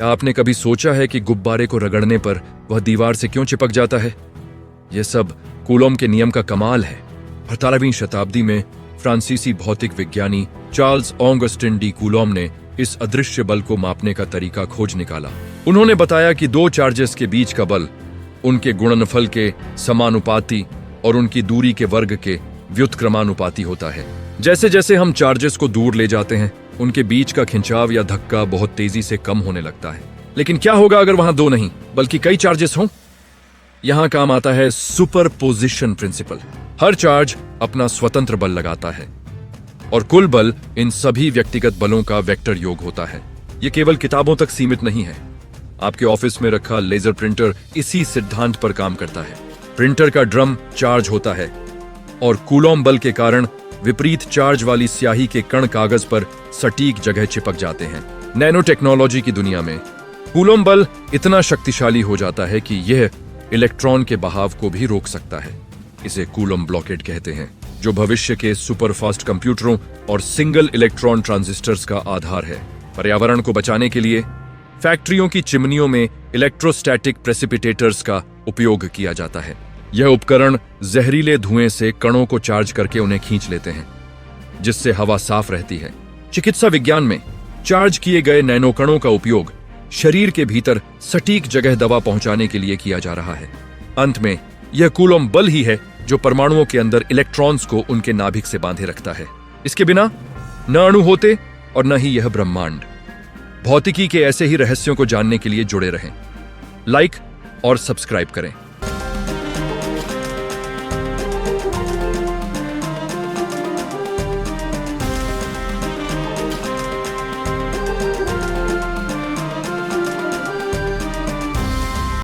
क्या आपने कभी सोचा है कि गुब्बारे को रगड़ने पर वह दीवार से क्यों चिपक जाता है? यह सब कूलोम के नियम का कमाल है। 18वीं शताब्दी में फ्रांसीसी भौतिक विज्ञानी चार्ल्स ऑगस्टिन डी कूलोम ने इस अदृश्य बल को मापने का तरीका खोज निकाला। उन्होंने बताया कि दो चार्जेस के बीच का बल उनके गुणनफल के समानुपाती और उनकी दूरी के वर्ग के व्युत्क्रमानुपाती होता है। जैसे जैसे हम चार्जेस को दूर ले जाते हैं, उनके बीच का खिंचाव या धक्का बहुत तेजी से कम होने लगता है। लेकिन क्या होगा अगर वहां दो नहीं बल्कि कई चार्जेस हों? यहां काम आता है सुपरपोजिशन प्रिंसिपल। हर चार्ज अपना स्वतंत्र बल लगाता है और कुल बल इन सभी व्यक्तिगत बलों का वेक्टर योग होता है। यह केवल किताबों तक सीमित नहीं है। आपके ऑफिस में रखा लेजर प्रिंटर इसी सिद्धांत पर काम करता है। प्रिंटर का ड्रम चार्ज होता है और कूलोम बल के कारण विपरीत चार्ज वाली स्याही के कण कागज पर सटीक जगह चिपक जाते हैं। नैनो टेक्नोलॉजी की दुनिया में कूलोम बल इतना शक्तिशाली हो जाता है कि यह इलेक्ट्रॉन के बहाव को भी रोक सकता है। इसे कूलोम ब्लॉकेड कहते हैं, जो भविष्य के सुपरफास्ट कंप्यूटरों और सिंगल इलेक्ट्रॉन ट्रांजिस्टर्स का आधार है। पर्यावरण को बचाने के लिए फैक्ट्रियों की चिमनियों में इलेक्ट्रोस्टैटिक प्रेसिपिटेटर्स का उपयोग किया जाता है। यह उपकरण जहरीले धुएं से कणों को चार्ज करके उन्हें खींच लेते हैं, जिससे हवा साफ रहती है। चिकित्सा विज्ञान में चार्ज किए गए नैनो कणों का उपयोग शरीर के भीतर सटीक जगह दवा पहुंचाने के लिए किया जा रहा है। अंत में यह कूलोम बल ही है जो परमाणुओं के अंदर इलेक्ट्रॉन्स को उनके नाभिक से बांधे रखता है। इसके बिना न अणु होते और न ही यह ब्रह्मांड। भौतिकी के ऐसे ही रहस्यों को जानने के लिए जुड़े रहें। लाइक और सब्सक्राइब करें।